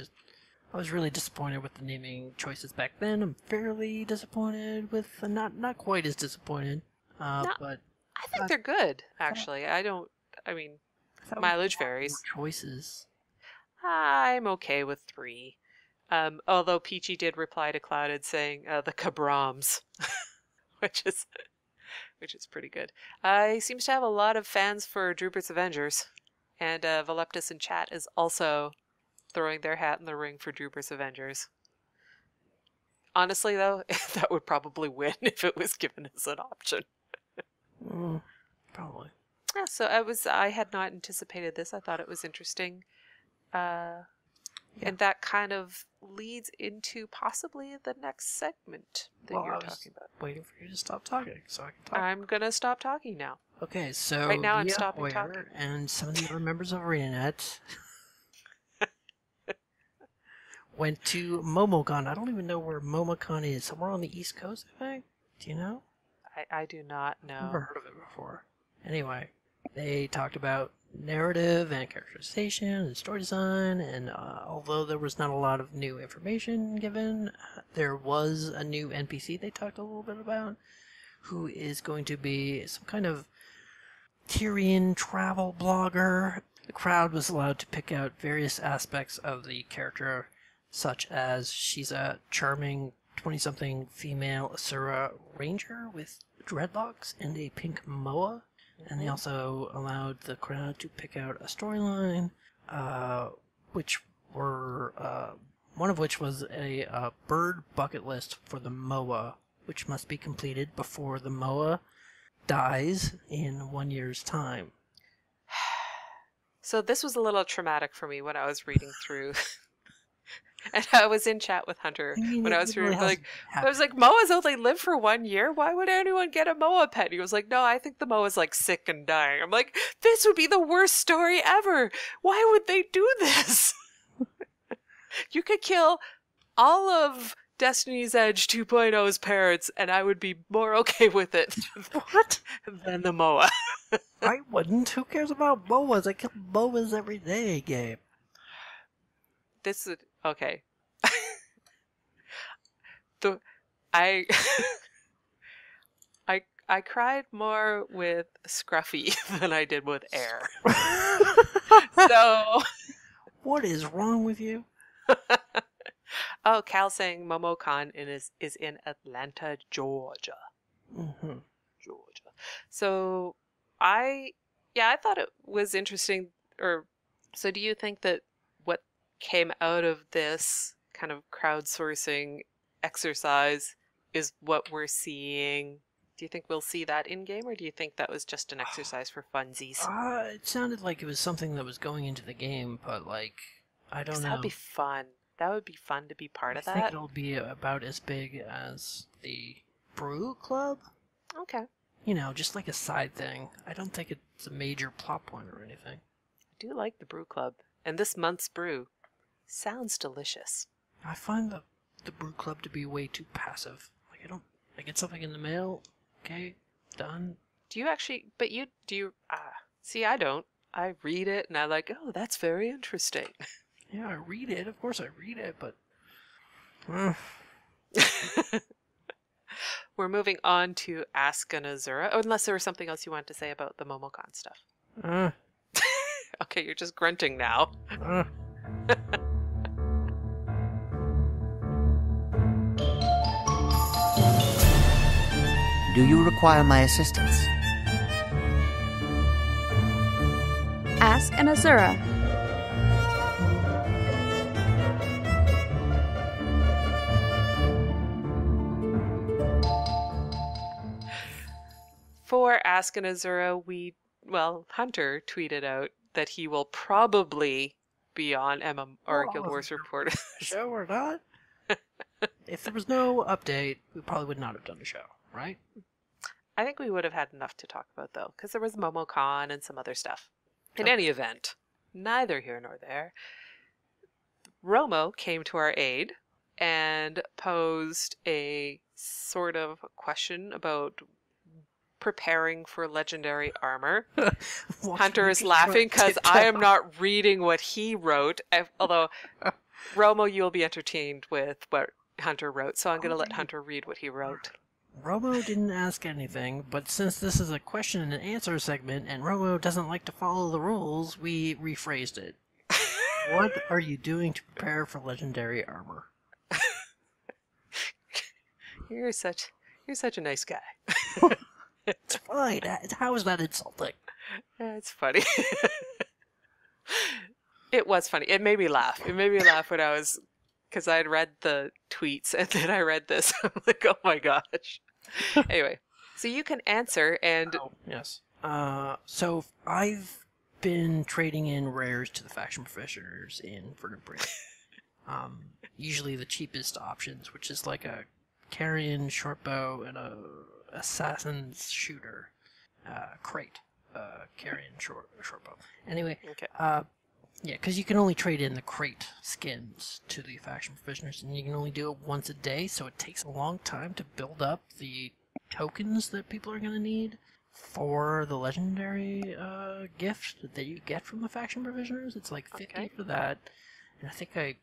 was really disappointed with the naming choices back then. I'm fairly disappointed with not quite as disappointed, but I think they're good actually. Mileage varies. Choices. I'm okay with 3. Although Peachy did reply to Clouded saying the Cabrams, which is pretty good. He seems to have a lot of fans for Drooburt's Avengers, and Voluptus in chat is also throwing their hat in the ring for Drooburt's Avengers. Honestly, though, that would probably win if it was given as an option. Probably. Yeah, so I had not anticipated this. I thought it was interesting. And that kind of leads into possibly the next segment that you're talking about. Waiting for you to stop talking so I can talk. I'm going to stop talking now. Okay, so right now I'm Leah stopping Hoyer talking. And some of the other members of ArenaNet went to MomoCon. I don't even know where MomoCon is. Somewhere on the East Coast, I think. Do you know? I do not know. Never heard of it before. Anyway, they talked about narrative and characterization and story design, and although there was not a lot of new information given, there was a new NPC they talked a little bit about, who is going to be some kind of Tyrian travel blogger. The crowd was allowed to pick out various aspects of the character, such as she's a charming 20-something female Asura ranger with dreadlocks and a pink moa. And they also allowed the crowd to pick out a storyline, one of which was a bird bucket list for the moa, which must be completed before the moa dies in 1 year's time. So this was a little traumatic for me when I was reading through. And I was in chat with Hunter when I was reading. I was like, Moas only live for 1 year? Why would anyone get a Moa pet? He was like, no, I think the Moa's like sick and dying. I'm like, this would be the worst story ever. Why would they do this? You could kill all of Destiny's Edge 2.0's parents and I would be more okay with it than the Moa. I wouldn't. Who cares about Moas? I kill Moas every day, Gabe. This is... Okay. I cried more with Scruffy than I did with Air. So... What is wrong with you? Oh, Cal saying MomoCon is in Atlanta, Georgia. Mm-hmm. Georgia. So I thought it was interesting. So do you think that what came out of this kind of crowdsourcing exercise is what we're seeing? Do you think we'll see that in game, or do you think that was just an exercise for funsies? It sounded like it was something that was going into the game, but I don't know. That'd be fun. That would be fun to be part of that. I think it'll be about as big as the Brew Club. Okay. Just like a side thing. I don't think it's a major plot point or anything. I do like the Brew Club, and this month's brew sounds delicious. I find the Brew Club to be way too passive. I get something in the mail, okay, done. Do you actually, see, I don't. I read it and I oh, that's very interesting. Yeah, I read it. Of course I read it, but... We're moving on to Ask an Azura. Oh, unless there was something else you wanted to say about the MomoCon stuff. Okay, you're just grunting now. Do you require my assistance? Ask an Azura. For Ask an Azura, Hunter tweeted out that he will probably be on Guild Wars Report. Show or not? If there was no update, we probably would not have done the show, right? I think we would have had enough to talk about, though, because there was MomoCon and some other stuff. In any event, neither here nor there, Romo came to our aid and posed a sort of question about preparing for legendary armor. Hunter is laughing because I am not reading what he wrote, although Romo, you'll be entertained with what Hunter wrote, so I'm going to let Hunter read what he wrote. Romo didn't ask anything, but since this is a question and answer segment and Romo doesn't like to follow the rules, we rephrased it. What are you doing to prepare for legendary armor? You're such a nice guy. It's fine. How is that insulting? It's funny. It was funny. It made me laugh. It made me laugh when I was... Because I had read the tweets and then I read this. I'm like, oh my gosh. Anyway, So you can answer and... Oh, yes. So I've been trading in rares to the faction professionals in Drooburt. Usually the cheapest options, which is like a carrion shortbow and a assassin's shooter crate. Carrion shortbow. Anyway, Okay. yeah, because you can only trade in the crate skins to the faction professionals, and you can only do it once a day, so it takes a long time to build up the tokens that people are going to need for the legendary gift that you get from the faction professionals. It's like 50 for that, and I think I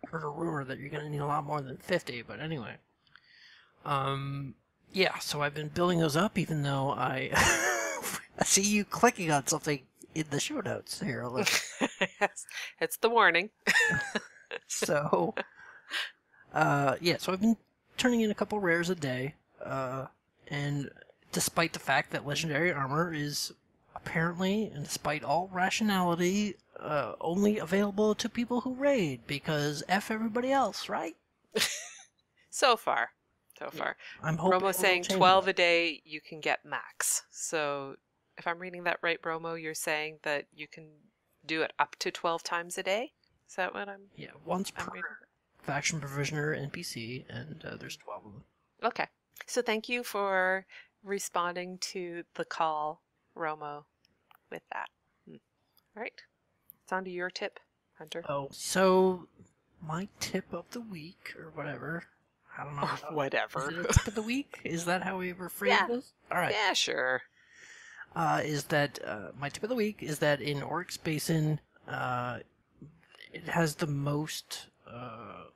heard a rumor that you're going to need a lot more than 50, but anyway. Yeah, so I've been building those up, even though I see you clicking on something in the show notes here. Yes, it's the warning. So, yeah, so I've been turning in a couple rares a day, and despite the fact that legendary armor is apparently, and despite all rationality, only available to people who raid, because F everybody else, right? So far. I'm hoping Bromo's saying 12 a day you can get max. So if I'm reading that right, Bromo, you're saying that you can do it up to 12 times a day? Is that what I'm... Yeah, once per faction provisioner NPC, and there's 12 of them. Okay. So thank you for responding to the call, Romo, with that. All right. It's on to your tip, Hunter. Oh, so my tip of the week, or whatever... I don't know. Whatever. Is it a tip of the week? Is that how we ever phrase this? All right. Yeah, sure. Is that my tip of the week is that in Oryx Basin, it has the most. How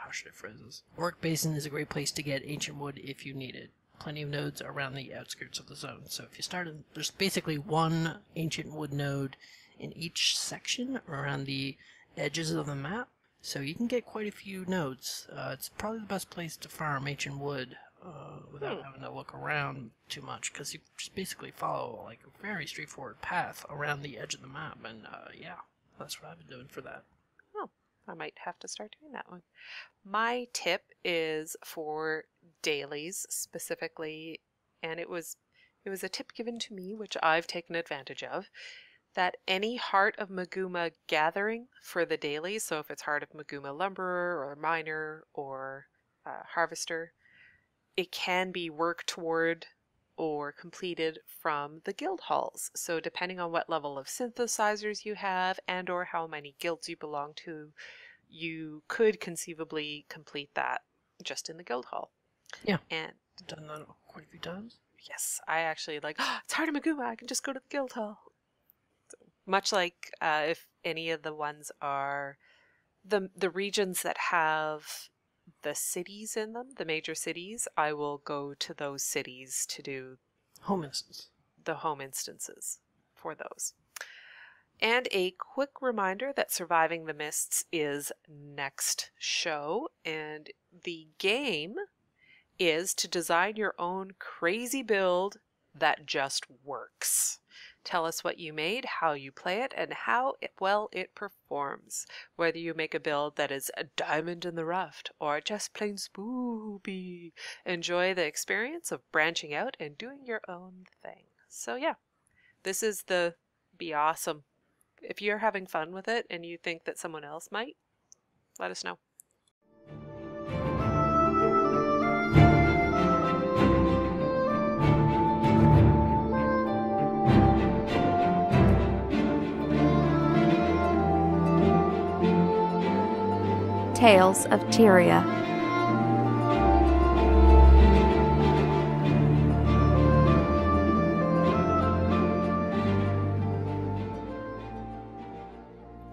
should I phrase this? Oryx Basin is a great place to get ancient wood if you need it. Plenty of nodes around the outskirts of the zone. So if you start, there's basically one ancient wood node in each section around the edges of the map. So you can get quite a few nodes. It's probably the best place to farm ancient wood without having to look around too much, because you just basically follow like a very straightforward path around the edge of the map, and yeah, that's what I've been doing for that. Oh, I might have to start doing that one. My tip is for dailies specifically, and it was a tip given to me, which I've taken advantage of. That any Heart of Maguma gathering for the daily, so if it's Heart of Maguma Lumberer or Miner or Harvester, it can be worked toward or completed from the guild halls. So depending on what level of synthesizers you have and or how many guilds you belong to, you could conceivably complete that just in the guild hall. Yeah, and I've done that quite a few times. Yes, I actually it's Heart of Maguma, I can just go to the guild hall. Much like if any of the ones are the regions that have the cities in them, the major cities, I will go to those cities to do the home instances for those. And a quick reminder that Surviving the Mists is next show, and the game is to design your own crazy build that just works. Tell us what you made, how you play it, and how well it performs. Whether you make a build that is a diamond in the rough or just plain spoopy. Enjoy the experience of branching out and doing your own thing. So yeah, this is be awesome. If you're having fun with it and you think that someone else might, let us know. Tales of Tyria.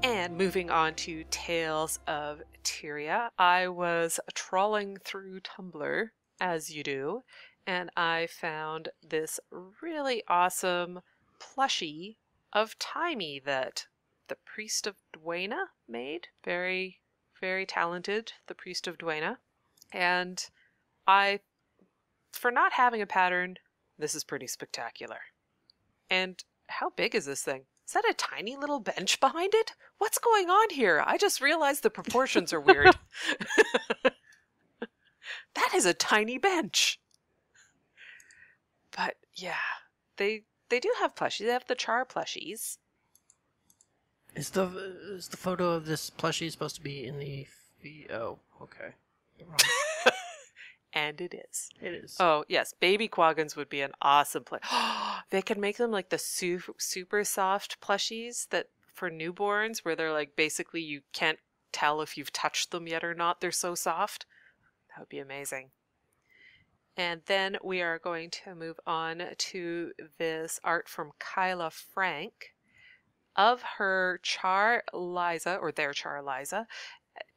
And moving on to Tales of Tyria, I was trawling through Tumblr, as you do, and I found this really awesome plushie of Timey that the Priest of Dwayna made. Very, very talented, the Priest of Dwayna. And for not having a pattern, this is pretty spectacular. And how big is this thing? Is that a tiny little bench behind it? What's going on here? I just realized the proportions are weird. That is a tiny bench. But yeah, they do have plushies. They have the Char plushies. Is the photo of this plushie supposed to be in the... Oh, okay. And it is. It is. Oh, yes. Baby Quaggins would be an awesome play. They could make them like the super soft plushies that for newborns where they're like basically you can't tell if you've touched them yet or not. They're so soft. That would be amazing. And then we are going to move on to this art from Kyla Frank of her Char Liza, or their Char Liza,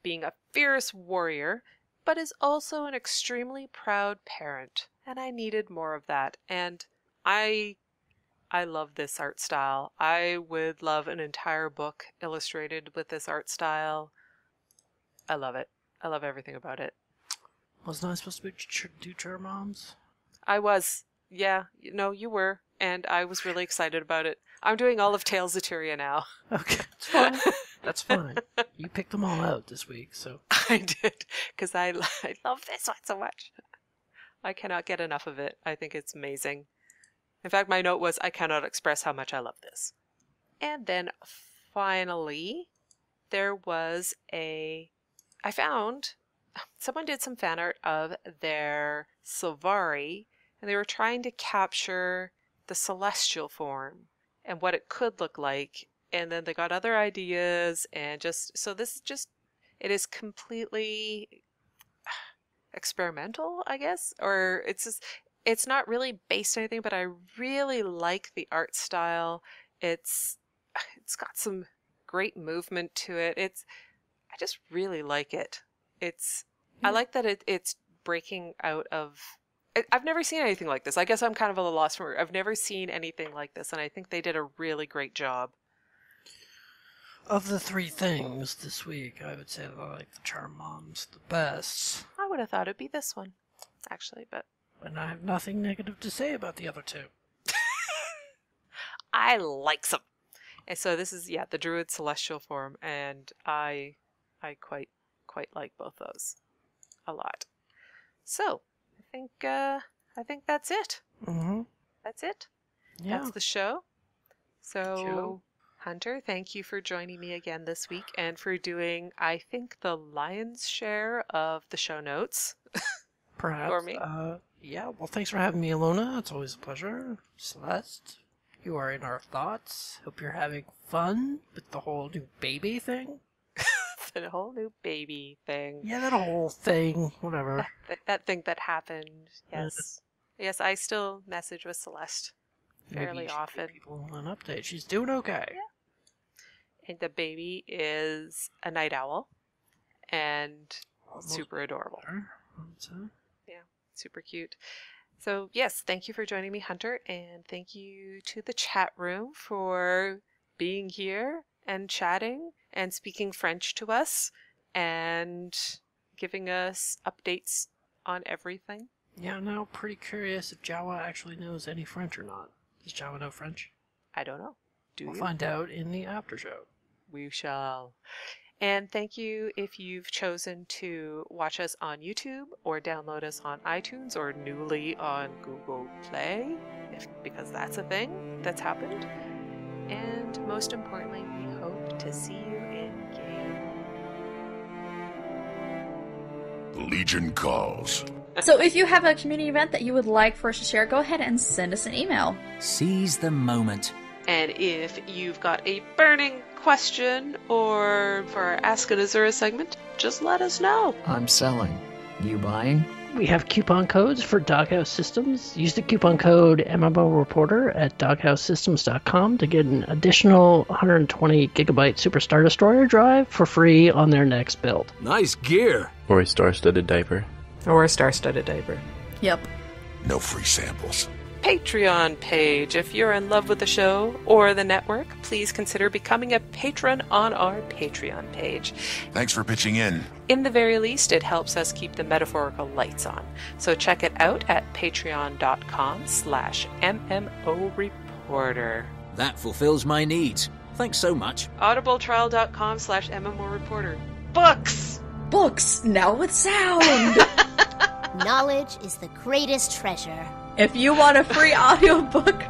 being a fierce warrior, but is also an extremely proud parent. And I needed more of that. And I love this art style. I would love an entire book illustrated with this art style. I love it. I love everything about it. Wasn't I supposed to do Char Moms? I was. Yeah. No, you were. And I was really excited about it. I'm doing all of Tales of Tyria now. Okay. That's fine. That's fine. You picked them all out this week, so. I did. Because I love this one so much. I cannot get enough of it. I think it's amazing. In fact, my note was, I cannot express how much I love this. And then finally, there was I found someone did some fan art of their Sylvari, and they were trying to capture the celestial form and what it could look like. And then they got other ideas, and so this is just, it is completely experimental, I guess, or it's not really based on anything, but I really like the art style. It's got some great movement to it. I just really like it. I like that it's breaking out of... I've never seen anything like this. I guess I'm kind of at a loss for... I've never seen anything like this, and I think they did a really great job. Of the three things this week, I would say that I like the Char Moms the best. I would have thought it'd be this one, actually, but... And I have nothing negative to say about the other two. I like them. And so this is, the Druid Celestial form, and I quite like both those a lot. So I think that's it. Mm-hmm. That's it. Yeah. That's the show. So Hunter, thank you for joining me again this week and for doing, I think, the lion's share of the show notes. Perhaps. For me. Yeah, well, thanks for having me, Allona. It's always a pleasure. Celeste, you are in our thoughts. Hope you're having fun with the whole new baby thing. The whole new baby thing. Yeah, that whole thing. Whatever. That thing that happened. Yes. Yes, I still message with Celeste fairly often. Give people an update. She's doing okay. Yeah. And the baby is a night owl. And super adorable. Yeah, super cute. So, yes, thank you for joining me, Hunter. And thank you to the chat room for being here and chatting and speaking French to us and giving us updates on everything. Yeah, I'm now pretty curious if Jawa actually knows any French or not. Does Jawa know French? I don't know. We'll find out in the after show. We shall. And thank you if you've chosen to watch us on YouTube or download us on iTunes or newly on Google Play, because that's a thing that's happened. And most importantly, we hope to see you in game. The Legion calls. So if you have a community event that you would like for us to share, go ahead and send us an email. Seize the moment. And if you've got a burning question or for our Ask an Azura segment, just let us know. I'm selling. You buying? We have coupon codes for Doghouse Systems. Use the coupon code MMO Reporter at doghousesystems.com to get an additional 120 gigabyte Super Star Destroyer drive for free on their next build. Nice gear. Or a star-studded diaper. Or a star-studded diaper. Yep. No free samples. Patreon page. If you're in love with the show or the network, please consider becoming a patron on our Patreon page. Thanks for pitching in. In the very least, it helps us keep the metaphorical lights on. So check it out at patreon.com/MMO Reporter. That fulfills my needs. Thanks so much. audibletrial.com/MMO Reporter. Books! Books, now with sound! Knowledge is the greatest treasure. If you want a free audiobook,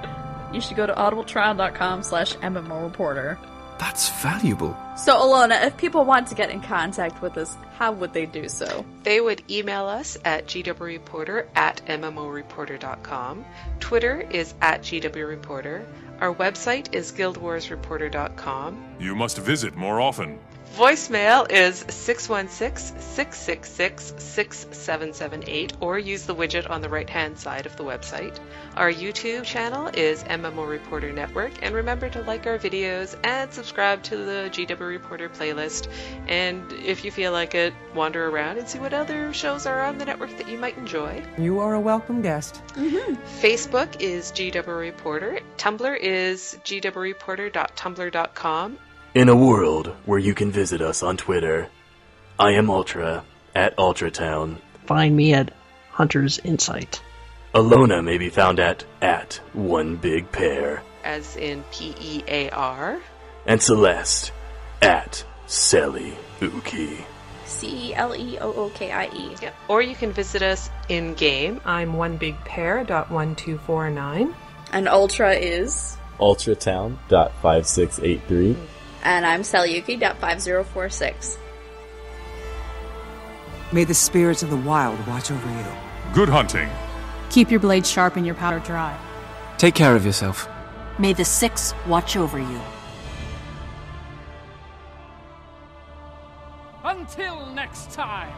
you should go to audibletrial.com/MMOreporter. That's valuable. So, Allona, if people want to get in contact with us, how would they do so? They would email us at gwreporter@mmoreporter.com. Twitter is @gwreporter. Our website is guildwarsreporter.com. You must visit more often. Voicemail is 616-666-6778, or use the widget on the right-hand side of the website. Our YouTube channel is MMO Reporter Network, and remember to like our videos and subscribe to the GW Reporter playlist. And if you feel like it, wander around and see what other shows are on the network that you might enjoy. You are a welcome guest. Facebook is GW Reporter. Tumblr is gwreporter.tumblr.com. In a world where you can visit us on Twitter, I am Ultra at Ultratown. Find me at Hunter's Insight. Allona may be found at One Big Pair. As in PEAR. And Celeste at Selly Ookie. CELEOOKIE. Yep. Or you can visit us in-game. I'm onebigpair.1249. And Ultra is? Ultratown.5683. And I'm Selyuki.5046. May the spirits of the wild watch over you. Good hunting. Keep your blade sharp and your powder dry. Take care of yourself. May the Six watch over you. Until next time.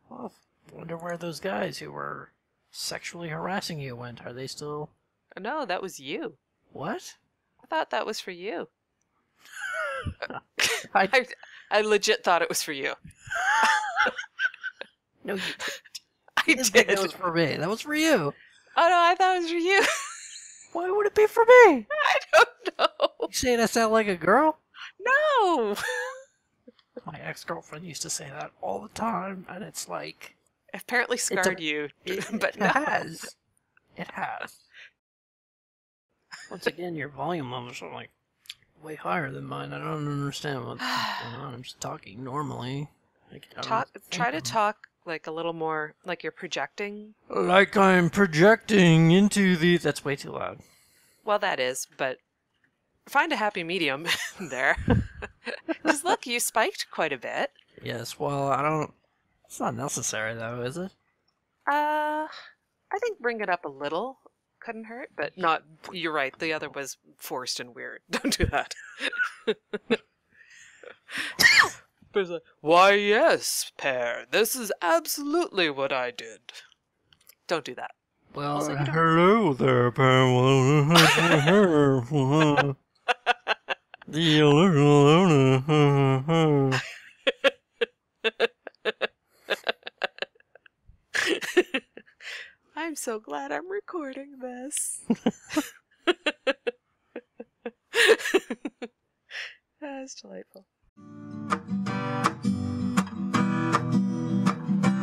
Well, I wonder where those guys who were sexually harassing you went. Are they still... No, that was you. What? I thought that was for you. I legit thought it was for you. No, you didn't. I did. That was for me. That was for you. Oh, no, I thought it was for you. Why would it be for me? I don't know. You saying I sound like a girl? No. My ex-girlfriend used to say that all the time, and it's like... Apparently scarred you, but it no. has. It has. Once again, your volume levels are like way higher than mine. I don't understand what's going on. I'm just talking normally. Try to talk like a little more like you're projecting. Like I'm projecting into the... That's way too loud. Well, that is, but find a happy medium there. Because look, you spiked quite a bit. Yes, well, I don't... It's not necessary, though, is it? I think bring it up a little couldn't hurt, but not... You're right, the other was forced and weird. Don't do that. But it's like, why yes, Pear, this is absolutely what I did. Don't do that. Well, Also, hello there, Pear. The Allona. I'm so glad I'm recording this. That's delightful.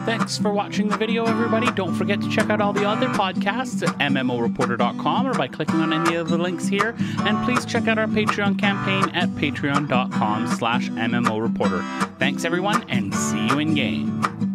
Thanks for watching the video, everybody. Don't forget to check out all the other podcasts at MMOreporter.com or by clicking on any of the links here. And please check out our Patreon campaign at patreon.com/MMOreporter. Thanks, everyone, and see you in game.